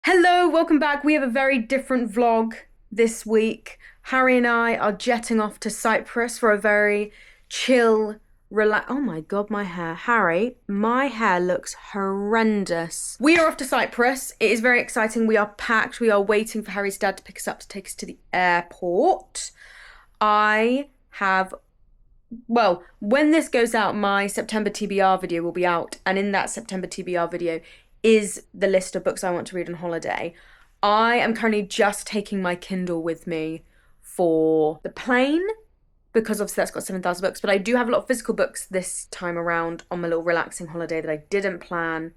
Hello, welcome back. We have a very different vlog this week. Harry and I are jetting off to Cyprus for a very chill, oh my God, my hair. Harry, my hair looks horrendous. We are off to Cyprus. It is very exciting. We are packed. We are waiting for Harry's dad to pick us up to take us to the airport. When this goes out, my September TBR video will be out. And in that September TBR video is the list of books I want to read on holiday. I am currently just taking my Kindle with me for the plane because obviously that's got 7,000 books, but I do have a lot of physical books this time around on my little relaxing holiday that I didn't plan.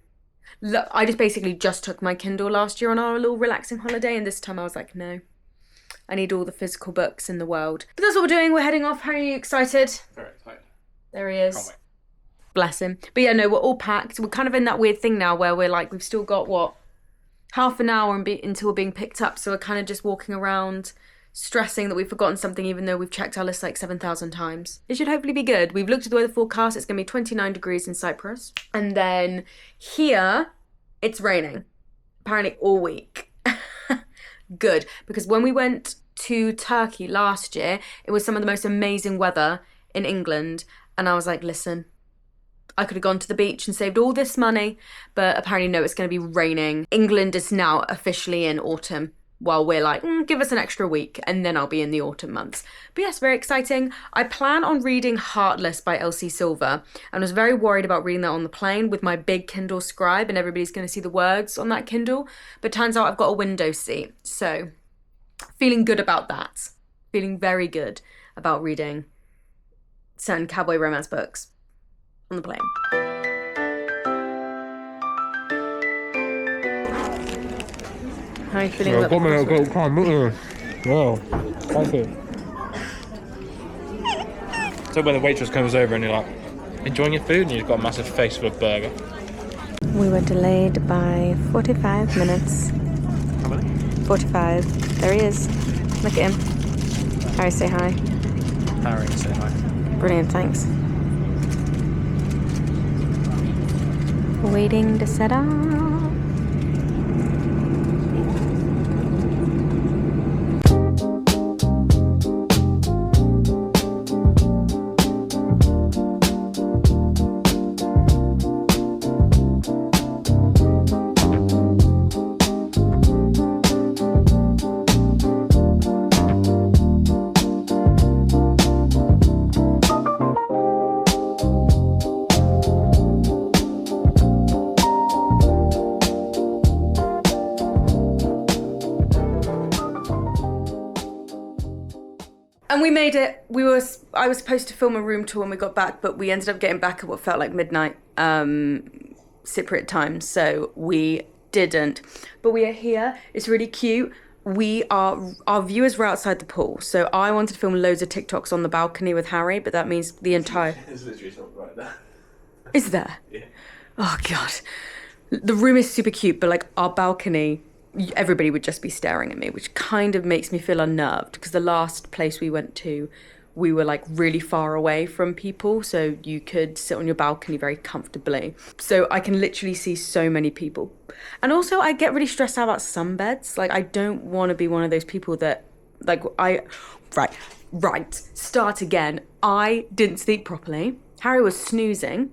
Look, I basically just took my Kindle last year on our little relaxing holiday, and this time I was like, no, I need all the physical books in the world. But that's what we're doing. We're heading off. How are you excited? Very excited. There he is. Can't wait. Bless him. But yeah, no, we're all packed. We're kind of in that weird thing now where we're like, we've still got, half an hour until we're being picked up. So we're kind of just walking around stressing that we've forgotten something even though we've checked our list like 7,000 times. It should hopefully be good. We've looked at the weather forecast. It's going to be 29 degrees in Cyprus. And then here, it's raining. Apparently all week. Good. Because when we went to Turkey last year, it was some of the most amazing weather in England. And I was like, listen, I could have gone to the beach and saved all this money, but apparently no, it's going to be raining. England is now officially in autumn, while we're like, give us an extra week, and then I'll be in the autumn months. But yes, very exciting. I plan on reading Heartless by Elsie and I was very worried about reading that on the plane with my big Kindle Scribe, and everybody's going to see the words on that Kindle. But turns out I've got a window seat, so feeling good about that. Feeling very good about reading certain cowboy romance books on the plane. How are you feeling about Thank you. So when the waitress comes over and you're like, enjoying your food, and you've got a massive face for a burger. We were delayed by 45 minutes. How many? 45. There he is. Look at him. Harry, say hi. Harry, say hi. Brilliant, thanks. Waiting to set off. And we made it. I was supposed to film a room tour when we got back, but we ended up getting back at what felt like midnight Cypriot time, so we didn't. But we are here. It's really cute. Our viewers were outside the pool, so I wanted to film loads of TikToks on the balcony with Harry, but that means the entire... There's literally something right there. Is there? Yeah. Oh, God. The room is super cute, but like our balcony... everybody would just be staring at me, which kind of makes me feel unnerved because the last place we went to, we were like really far away from people, so you could sit on your balcony very comfortably. So I can literally see so many people. And also I get really stressed out about sunbeds. Like I don't want to be one of those people that start again. I didn't sleep properly. Harry was snoozing.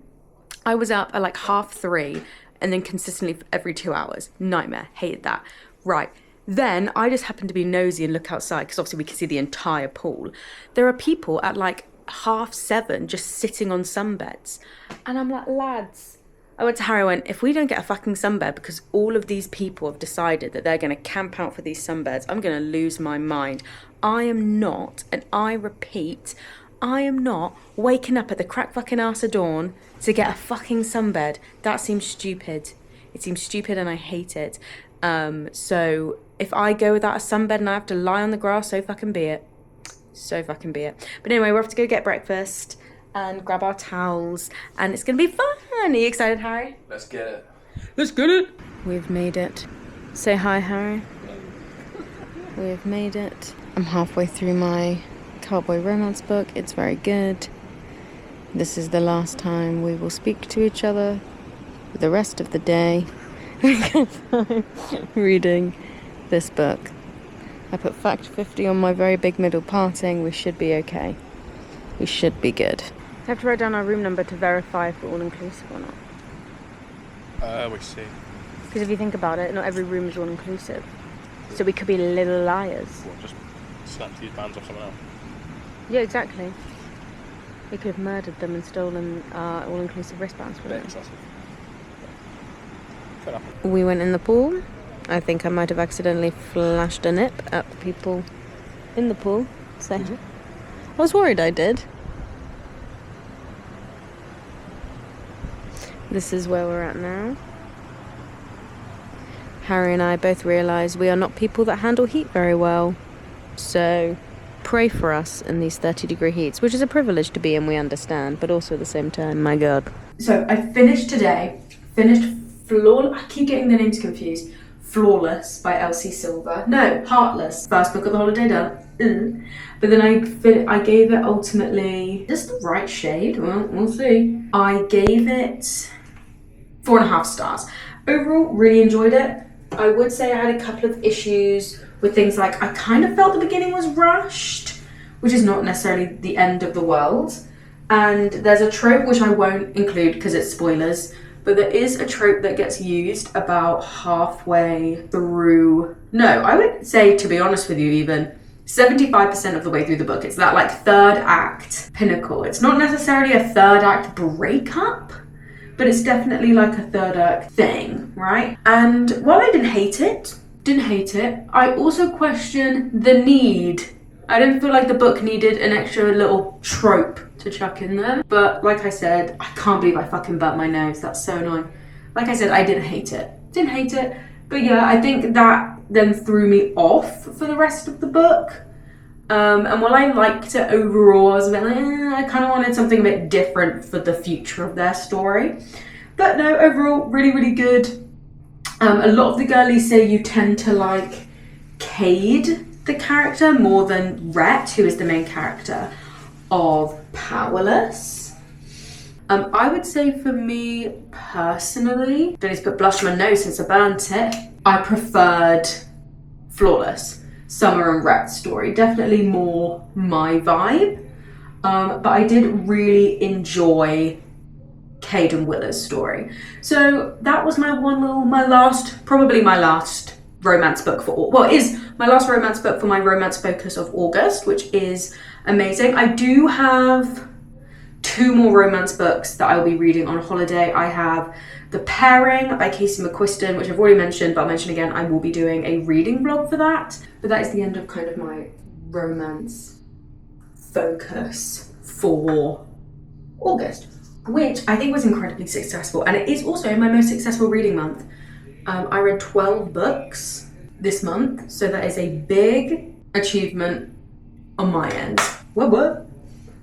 I was up at like 3:30 and then consistently for every 2 hours. Nightmare. Hated that. Right. Then I just happened to be nosy and look outside because obviously we can see the entire pool. There are people at like 7:30 just sitting on sunbeds. And I'm like, lads. I went to Harry and went, if we don't get a fucking sunbed because all of these people have decided that they're going to camp out for these sunbeds, I'm going to lose my mind. I am not, and I repeat, I am not waking up at the crack fucking arse of dawn to get a fucking sunbed. That seems stupid. It seems stupid and I hate it. So if I go without a sunbed and I have to lie on the grass, so fucking be it. So fucking be it. But anyway, we're off to go get breakfast and grab our towels and it's going to be fun. Are you excited, Harry? Let's get it. Let's get it. We've made it. Say hi, Harry. We've made it. I'm halfway through my cowboy romance book. It's very good. This is the last time we will speak to each other for the rest of the day. because I'm reading this book. I put fact 50 on my very big middle parting. We should be okay. We should be good. I have to write down our room number to verify if we're all inclusive or not. We see. Because if you think about it, not every room is all inclusive. So we could be little liars. We'll just slap these bands off someone else. Yeah, exactly. We could have murdered them and stolen all-inclusive wristbands from them. We went in the pool. I think I might have accidentally flashed a nip at the people in the pool. So I was worried I did. This is where we're at now. Harry and I both realise we are not people that handle heat very well. So pray for us in these 30-degree heats, which is a privilege to be in, we understand, but also at the same time, my God. So I finished today, Flawless, I keep getting the names confused. Flawless by Elsie Silver. No, Heartless. First book of the holiday done. But then I gave it ultimately, just the right shade, well, we'll see. I gave it 4.5 stars. Overall, really enjoyed it. I would say I had a couple of issues with things like I kind of felt the beginning was rushed, which is not necessarily the end of the world. And there's a trope which I won't include because it's spoilers, but there is a trope that gets used about halfway through. No, I would say, to be honest with you, even 75% of the way through the book. It's that like third act pinnacle. It's not necessarily a third act breakup, but it's definitely like a third act thing, right? And while I didn't hate it, I also question the need. I didn't feel like the book needed an extra little trope to chuck in there. But like I said, I can't believe I fucking burnt my nose. That's so annoying. Like I said, I didn't hate it. But yeah, I think that then threw me off for the rest of the book. And while I liked it overall, I was a bit like, I kind of wanted something a bit different for the future of their story. But no, overall, really, really good. A lot of the girlies say you tend to like Cade, the character, more than Rhett, who is the main character of Powerless. I would say for me personally, don't need to put blush on my nose since I burnt it, I preferred Flawless. Summer and Rhett's story, definitely more my vibe. But I did really enjoy Cade and Willa's story. So that was probably my last romance book is my last romance book for my romance focus of August, which is amazing. I do have 2 more romance books that I will be reading on holiday. I have The Pairing by Casey McQuiston, which I've already mentioned, but I'll mention again, I will be doing a reading vlog for that. But that is the end of kind of my romance focus for August, which I think was incredibly successful. And it is also my most successful reading month. I read 12 books this month, so that is a big achievement on my end. What?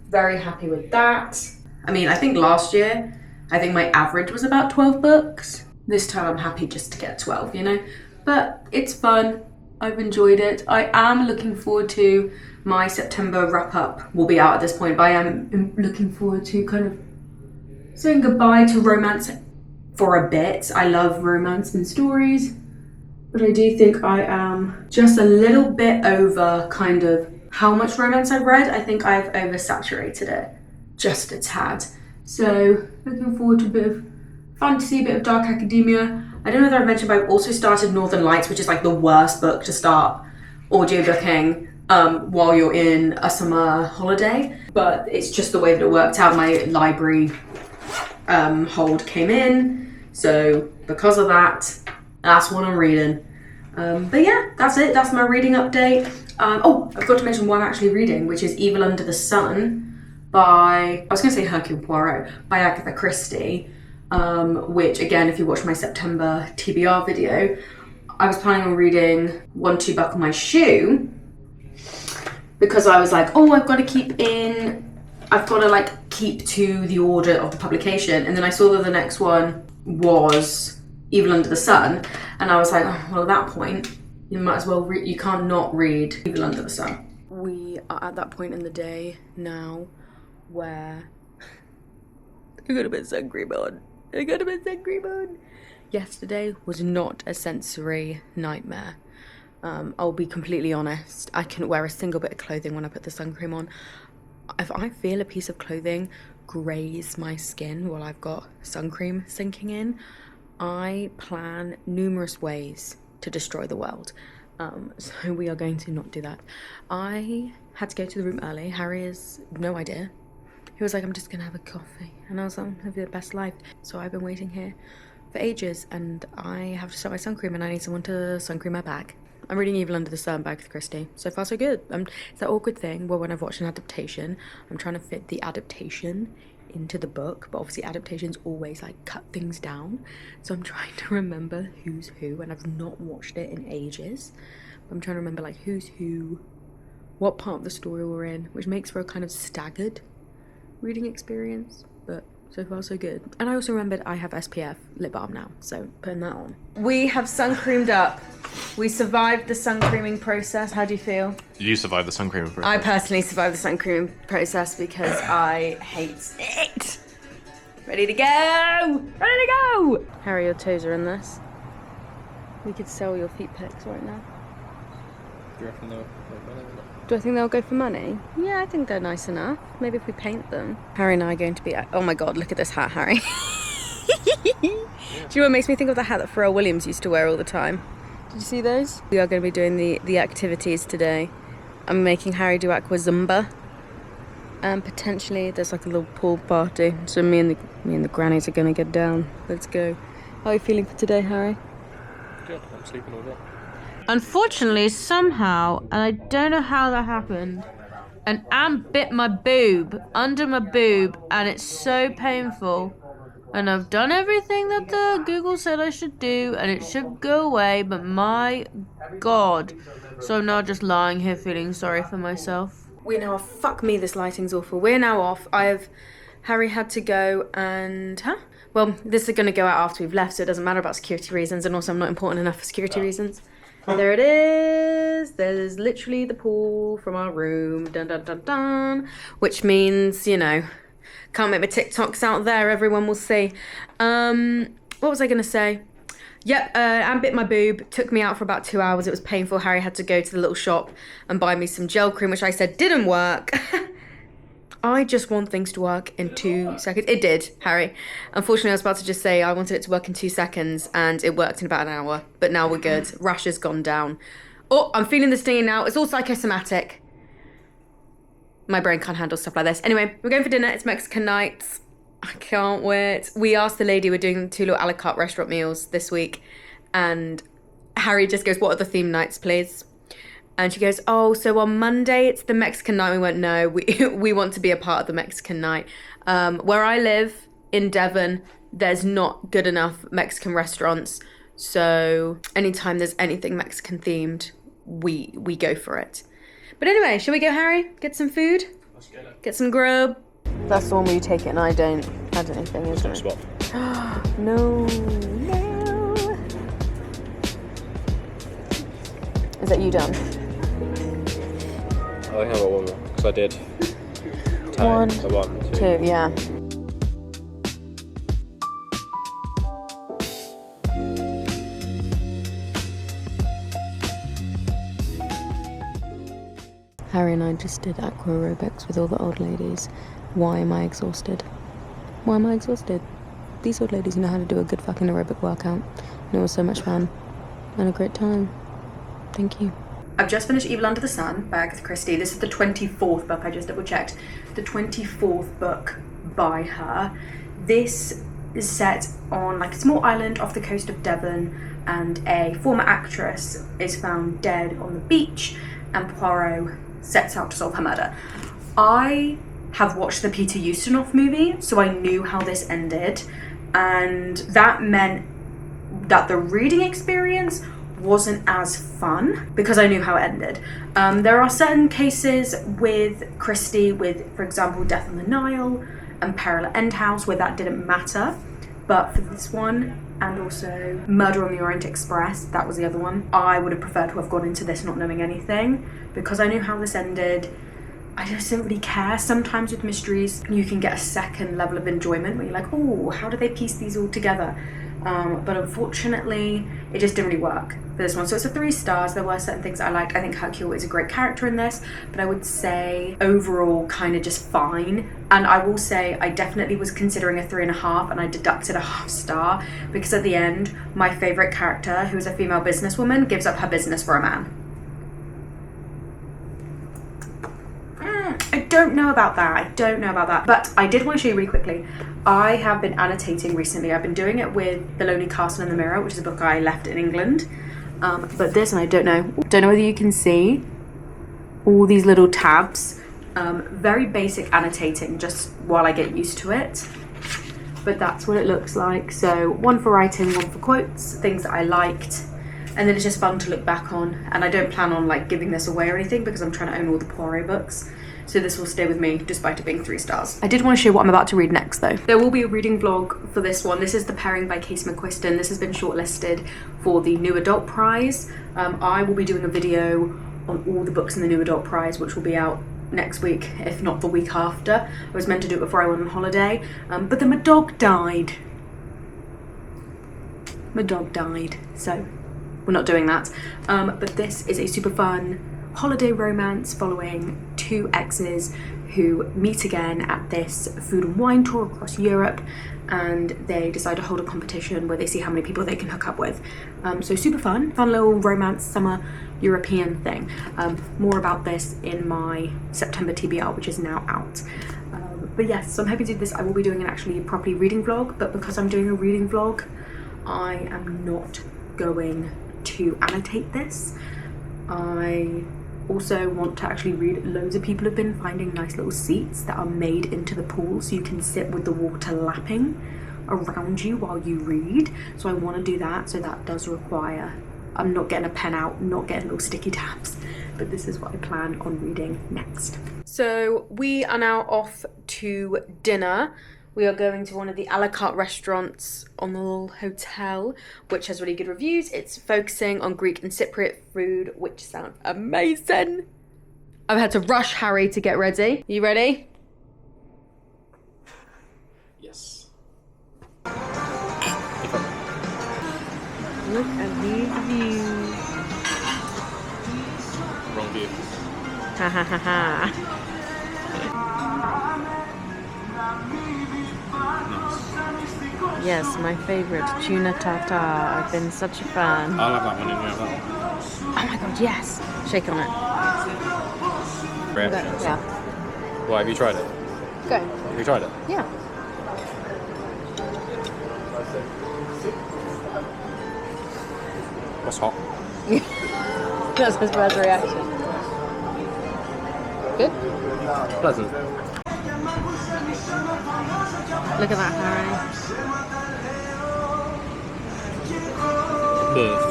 Very happy with that. I mean, I think last year, my average was about 12 books. This time I'm happy just to get 12, you know? But it's fun. I've enjoyed it. I am looking forward to my September wrap-up. Will be out at this point, but I am looking forward to kind of saying goodbye to romance for a bit. I love romance and stories, but I do think I am just a little bit over kind of how much romance I've read. I think I've oversaturated it just a tad. So looking forward to a bit of fantasy, a bit of dark academia. I don't know if I've mentioned, but I've also started Northern Lights, which is like the worst book to start audiobooking while you're in a summer holiday. But it's just the way that it worked out. My library hold came in. So because of that, that's what I'm reading. But yeah, that's it. That's my reading update. I've got to mention what I'm actually reading, which is Evil Under the Sun by, I was going to say Hercule Poirot, by Agatha Christie. Which again, if you watch my September TBR video, I was planning on reading 1 2 Buckle My Shoe, because I was like, I've got to keep to the order of the publication. And then I saw that the next one was Evil Under the Sun, and I was like, at that point, you might as well you can't not read Evil Under the Sun. We are at that point in the day now where I got a bit sun cream on. Yesterday was not a sensory nightmare. I'll be completely honest. I couldn't wear a single bit of clothing when I put the sun cream on. If I feel a piece of clothing graze my skin while I've got sun cream sinking in, I plan numerous ways to destroy the world. So we are going to not do that. I had to go to the room early. Harry has no idea. He was like, I'm just gonna have a coffee. And I was like, I'm gonna have the best life. So I've been waiting here for ages, and I have to start my sun cream, and I need someone to sun cream my back. I'm reading Evil Under the Sun by Agatha Christie. So far so good. It's that awkward thing where when I've watched an adaptation, I'm trying to fit the adaptation into the book, but obviously adaptations always like cut things down, so I'm trying to remember who's who, and I've not watched it in ages. I'm trying to remember like who's who, what part of the story we're in, which makes for a kind of staggered reading experience, but so far so good. And I also remembered I have SPF lip balm now, so putting that on. We have sun creamed up. We survived the sun creaming process. How do you feel? Did you survive the sun creaming process? I personally survived the sun creaming process because I hate it. Ready to go! Ready to go! Harry, your toes are in this. We could sell your feet pics right now. Do you reckon they'll make money? Do I think they'll go for money? Yeah, I think they're nice enough. Maybe if we paint them. Harry and I are going to be... Oh my god, look at this hat, Harry. Do you know what makes me think of the hat that Pharrell Williams used to wear all the time? Did you see those? We are going to be doing the activities today. I'm making Harry do aqua zumba. And potentially there's like a little pool party. So me and the grannies are going to get down. Let's go. How are you feeling for today, Harry? Good, I'm sleeping all day. Unfortunately, somehow, and I don't know how that happened, an ant bit my boob, under my boob, and it's so painful. And I've done everything that the Google said I should do, and it should go away, but my god. So I'm now just lying here feeling sorry for myself. We're now off. Fuck me, this lighting's awful. We're now off. Harry had to go and... Well, this is going to go out after we've left, so it doesn't matter about security reasons, and also I'm not important enough for security reasons. There it is. There's literally the pool from our room. Dun dun dun dun. Which means, you know, can't make my TikToks out there. Everyone will see. What was I going to say? Yep, Anne bit my boob. Took me out for about 2 hours. It was painful. Harry had to go to the little shop and buy me some gel cream, which I said didn't work. I just want things to work in 2 seconds. It did, Harry. Unfortunately, I was about to just say I wanted it to work in 2 seconds, and it worked in about an hour. But now we're good. Rash has gone down. Oh, I'm feeling the stinging now. It's all psychosomatic. My brain can't handle stuff like this. Anyway, we're going for dinner. It's Mexican night. I can't wait. We asked the lady, we're doing 2 little a la carte restaurant meals this week, and Harry just goes, what are the theme nights, please? And she goes, oh, so on Monday it's the Mexican night. We went, no, we want to be a part of the Mexican night. Where I live in Devon, there's not good enough Mexican restaurants. So anytime there's anything Mexican themed, we go for it. But anyway, shall we go, Harry? Get some food? Let's get it. Get some grub? That's the one where you take it and I don't add anything, isn't it? Spot. No. Is that you done? I think I got one more, because I did 10. One, So 1, 2. 2, yeah. Harry and I just did aqua aerobics with all the old ladies. Why am I exhausted? Why am I exhausted? These old ladies know how to do a good fucking aerobic workout. And it was so much fun. And a great time. Thank you. I've just finished Evil Under the Sun by Agatha Christie. This is the 24th book, I just double checked. The 24th book by her. This is set on like a small island off the coast of Devon, and a former actress is found dead on the beach, and Poirot sets out to solve her murder. I have watched the Peter Ustinov movie, so I knew how this ended, and that meant that the reading experience wasn't as fun because I knew how it ended. There are certain cases with Christie, with, for example, Death on the Nile and Peril at End House, where that didn't matter. But for this one, and also Murder on the Orient Express, that was the other one, I would have preferred to have gone into this not knowing anything, because I knew how this ended. I just didn't really care. Sometimes with mysteries, you can get a second level of enjoyment where you're like, oh, how do they piece these all together? but unfortunately it just didn't really work for this one. So it's a 3 stars. There were certain things I liked. I think Hercule is a great character in this, but I would say overall kind of just fine. And I will say I definitely was considering a 3.5, and I deducted a half star because at the end my favourite character, who is a female businesswoman, gives up her business for a man. I don't know about that. But I did want to show you really quickly. I have been annotating recently. I've been doing it with The Lonely Castle in the Mirror, which is a book I left in England. But this, and I don't know whether you can see all these little tabs. Very basic annotating, just while I get used to it. But that's what it looks like. So one for writing, one for quotes, things that I liked. And then it's just fun to look back on. And I don't plan on like giving this away or anything because I'm trying to own all the Poirot books. So this will stay with me despite it being 3 stars. I did want to show you what I'm about to read next though. There will be a reading vlog for this one. This is The Pairing by Casey McQuiston. This has been shortlisted for the New Adult Prize. I will be doing a video on all the books in the New Adult Prize, which will be out next week, if not the week after. I was meant to do it before I went on holiday, but then my dog died. So we're not doing that. But this is a super fun holiday romance following 2 exes who meet again at this food and wine tour across Europe, and they decide to hold a competition where they see how many people they can hook up with. So super fun little romance summer European thing. More about this in my September TBR, which is now out. But yes, so I'm hoping to do this. I will be doing an actually properly reading vlog, but because I'm doing a reading vlog, I am not going to annotate this. I also want to actually read. Loads of people have been finding nice little seats that are made into the pool so you can sit with the water lapping around you while you read. So I want to do that. So that does require, I'm not getting a pen out, not getting little sticky tabs, but this is what I plan on reading next. So we are now off to dinner. We are going to one of the a la carte restaurants on the little hotel, which has really good reviews. It's focusing on Greek and Cypriot food, which sounds amazing. I've had to rush Harry to get ready. You ready? Yes. Look at these views. Wrong view. Ha ha ha ha. Yes, my favourite, tuna tartare. I've been such a fan. I'll have that one, and you have that one. Oh my god, yes! Shake on it. Great. Yeah. Why, have you tried it? Go. Have you tried it? Yeah. What's hot? That's his first reaction. Good? Pleasant. Look at that, Harry. Birth.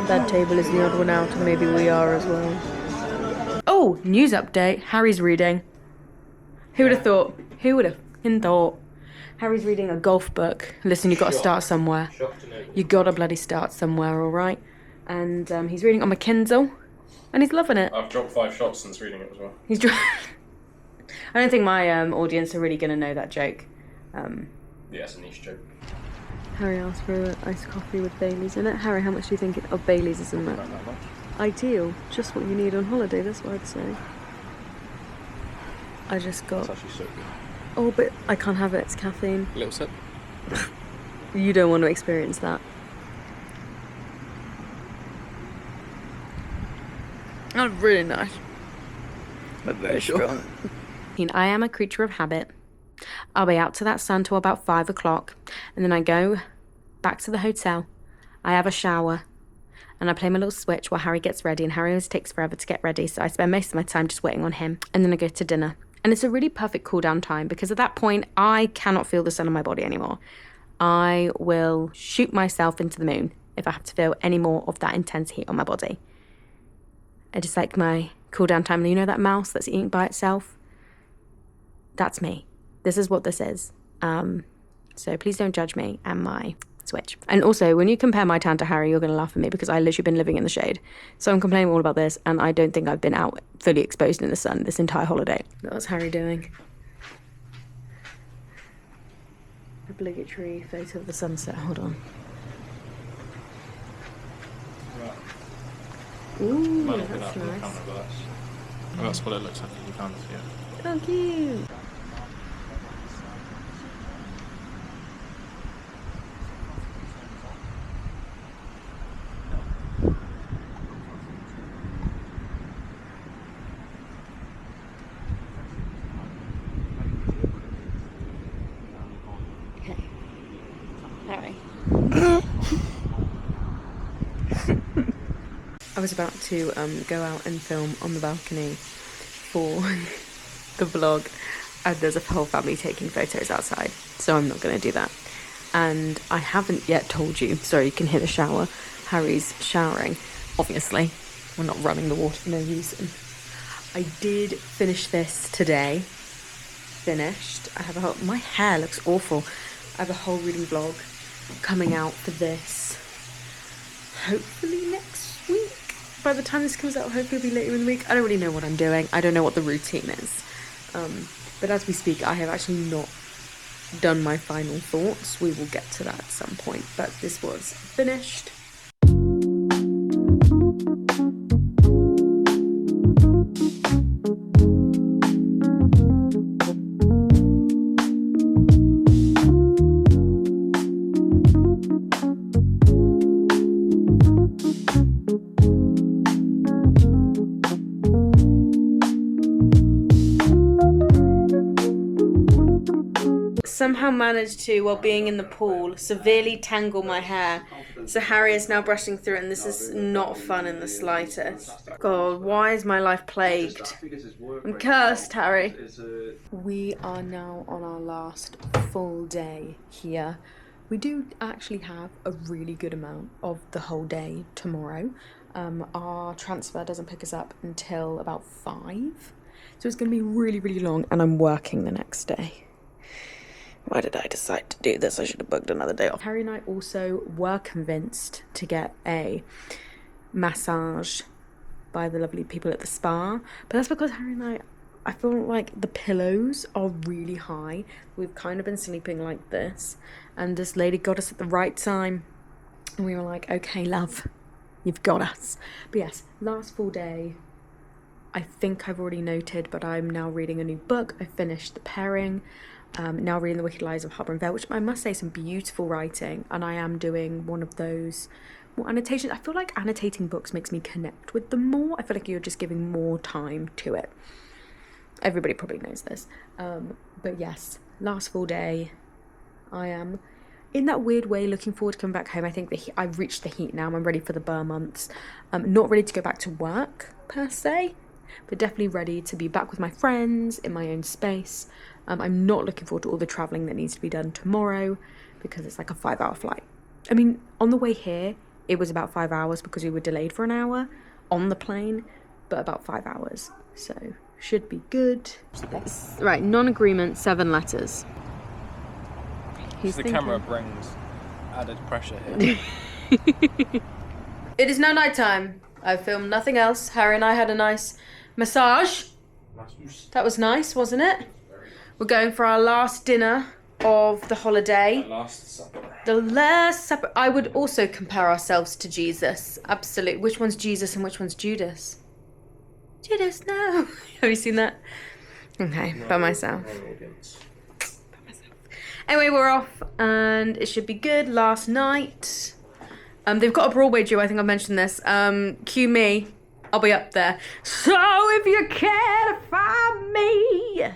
That table is the odd one out, and maybe we are as well. Oh, news update. Harry's reading. Who would have thought? Who would have thought? Harry's reading a golf book. Listen, you got to start somewhere. You got to bloody start somewhere, all right? And he's reading on my Kindle, and he's loving it. I've dropped 5 shots since reading it as well. I don't think my audience are really going to know that joke. Yeah, it's a niche joke. Harry asked for an iced coffee with Baileys in it. Harry, how much do you think of Baileys is in that? Not that much. Ideal. Just what you need on holiday, that's what I'd say. I just got... It's actually so good. Oh, but I can't have it. It's caffeine. A little sip. You don't want to experience that. That's really nice. But very strong. I am a creature of habit. I'll be out to that sun till about 5 o'clock, and then I go back to the hotel. I have a shower, and I play my little Switch while Harry gets ready, and Harry always takes forever to get ready, so I spend most of my time just waiting on him, and then I go to dinner. And it's a really perfect cool down time, because at that point, I cannot feel the sun on my body anymore. I will shoot myself into the moon if I have to feel any more of that intense heat on my body. I just like my cool down time. You know that mouse that's eating by itself? That's me. This is what this is. So please don't judge me and my Switch. And also, when you compare my tan to Harry, you're going to laugh at me because I literally been living in the shade. So I'm complaining all about this, and I don't think I've been out fully exposed in the sun this entire holiday. What's Harry doing? Obligatory photo of the sunset. Hold on. Ooh, that's nice. That's what it looks like if you can't see it. Oh, cute. Okay. Harry. I was about to go out and film on the balcony for the vlog, and there's a whole family taking photos outside, so I'm not going to do that. And I haven't yet told you, sorry, you can hear the shower. Harry's showering, obviously. We're not running the water for no reason. I did finish this today. Finished. I have a whole, my hair looks awful. I have a whole reading vlog coming out for this, hopefully next week. By the time this comes out, hopefully it'll be later in the week. I don't really know what I'm doing. I don't know what the routine is. But as we speak, I have actually not done my final thoughts. We will get to that at some point. But this was finished. Somehow managed to, while being in the pool, severely tangle my hair. So Harry is now brushing through it, and this is not fun in the slightest. God, why is my life plagued? I'm cursed, Harry. We are now on our last full day here. We do actually have a really good amount of the whole day tomorrow. Our transfer doesn't pick us up until about 5. So it's going to be really, really long, and I'm working the next day. Why did I decide to do this? I should have booked another day off. Harry and I also were convinced to get a massage by the lovely people at the spa. But that's because Harry and I feel like the pillows are really high. We've kind of been sleeping like this. And this lady got us at the right time. And we were like, okay, love, you've got us. But yes, last full day. I think I've already noted, but I'm now reading a new book. I finished The Pairing. Now reading The Wicked Lies of Habren, Faire, which I must say some beautiful writing, and I am doing one of those more annotations. I feel like annotating books makes me connect with them more. I feel like you're just giving more time to it. Everybody probably knows this. But yes, last full day. I am, in that weird way, looking forward to coming back home. I think that I've reached the heat now. I'm ready for the Burr months. Not ready to go back to work, per se, but definitely ready to be back with my friends in my own space. I'm not looking forward to all the travelling that needs to be done tomorrow because it's like a 5-hour flight. I mean, on the way here, it was about 5 hours because we were delayed for an hour on the plane, but about 5 hours. So, should be good. Right, non-agreement, 7 letters. The camera brings added pressure here. It is now night time. I've filmed nothing else. Harry and I had a nice massage. That was nice, wasn't it? We're going for our last dinner of the holiday. The Last Supper. The Last Supper. I would also compare ourselves to Jesus. Absolutely. Which one's Jesus and which one's Judas? Judas, no. Have you seen that? Okay, no, by myself. Anyway, we're off and it should be good. Last night. They've got a Broadway due, I think I mentioned this. Cue me. I'll be up there. So if you care to find me.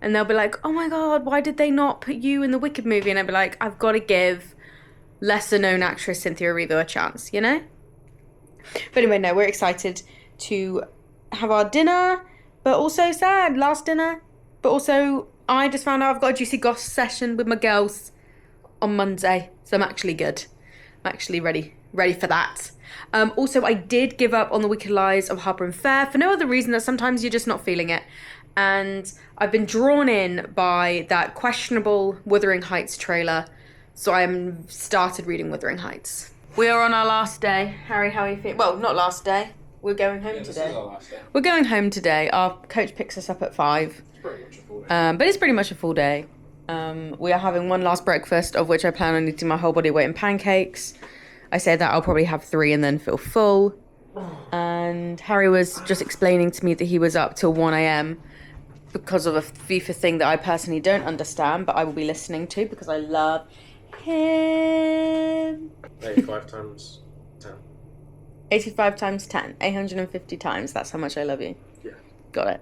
And they'll be like, oh my God, why did they not put you in the Wicked movie? And I'll be like, I've got to give lesser known actress Cynthia Erivo a chance, you know? But anyway, no, we're excited to have our dinner, but also sad, last dinner. But also, I just found out I've got a Juicy Goss session with my girls on Monday. So I'm actually good. I'm actually ready for that. Also, I did give up on The Wicked Lies of Habren, Faire for no other reason than sometimes you're just not feeling it. And I've been drawn in by that questionable Wuthering Heights trailer So I started reading Wuthering Heights. We are on our last day. Harry, how are you feeling? Well, not last day. We're going home today. This is our last day. We're going home today. Our coach picks us up at 5. It's pretty much a full day. But it's pretty much a full day. We are having one last breakfast, of which I plan on eating my whole body weight in pancakes. I said that I'll probably have 3 and then feel full. And Harry was just explaining to me that he was up till 1 a.m. because of a FIFA thing that I personally don't understand, but I will be listening to because I love him. 85 times 10. 85 times 10. 850 times. That's how much I love you. Yeah. Got it.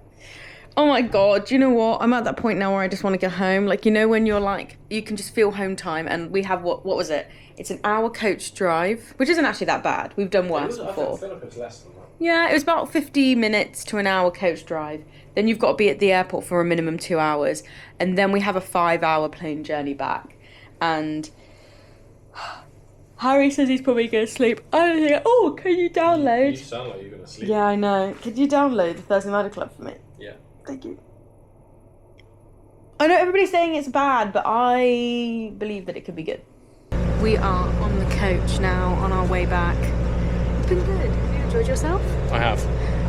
Oh my God, do you know what? I'm at that point now where I just want to get home. Like, you know when you're like, you can just feel home time, and we have, what was it? It's an hour coach drive, which isn't actually that bad. We've done worse before. I feel like it was less than that. Yeah, it was about 50 minutes to an hour coach drive. Then you've got to be at the airport for a minimum 2 hours. And then we have a 5-hour plane journey back. And Harry says he's probably going to sleep. I was like, oh, can you download? You sound like you're going to sleep. Yeah, I know. Could you download the Thursday Murder Club for me? Yeah. Thank you. I know everybody's saying it's bad, but I believe that it could be good. We are on the coach now, on our way back. It's been good. Have you enjoyed yourself? I have.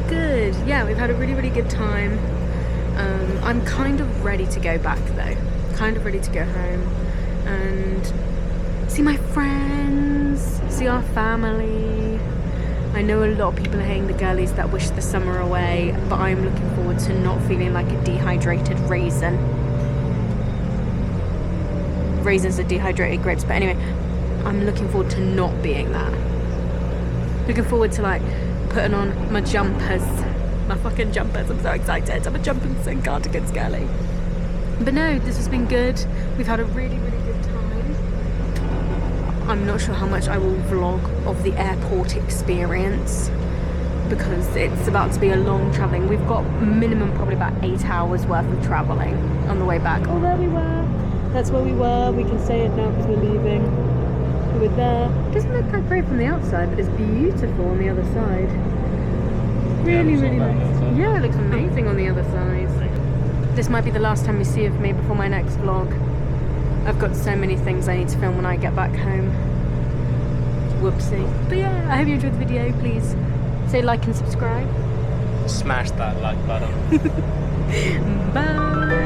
Good. Yeah, we've had a really, really good time. I'm kind of ready to go back, though. Kind of ready to go home and see my friends, see our family. I know a lot of people are hating the girlies that wish the summer away, but I'm looking forward to not feeling like a dehydrated raisin. Raisins are dehydrated grapes, but anyway, I'm looking forward to not being that. Looking forward to like putting on my jumpers, my fucking jumpers. I'm so excited. I'm a jumping and cardigans girly. But no, this has been good. We've had a really, really good time. I'm not sure how much I will vlog of the airport experience because it's about to be a long travelling. We've got minimum probably about 8 hours worth of travelling on the way back. Oh, there we were. That's where we were. We can say it now because we're leaving. We were there. It doesn't look that great from the outside, but it's beautiful on the other side. Really, really nice. Yeah, it looks amazing on the other side. This might be the last time you see of me before my next vlog. I've got so many things I need to film when I get back home. Whoopsie. But yeah, I hope you enjoyed the video. Please say like and subscribe. Smash that like button. Bye.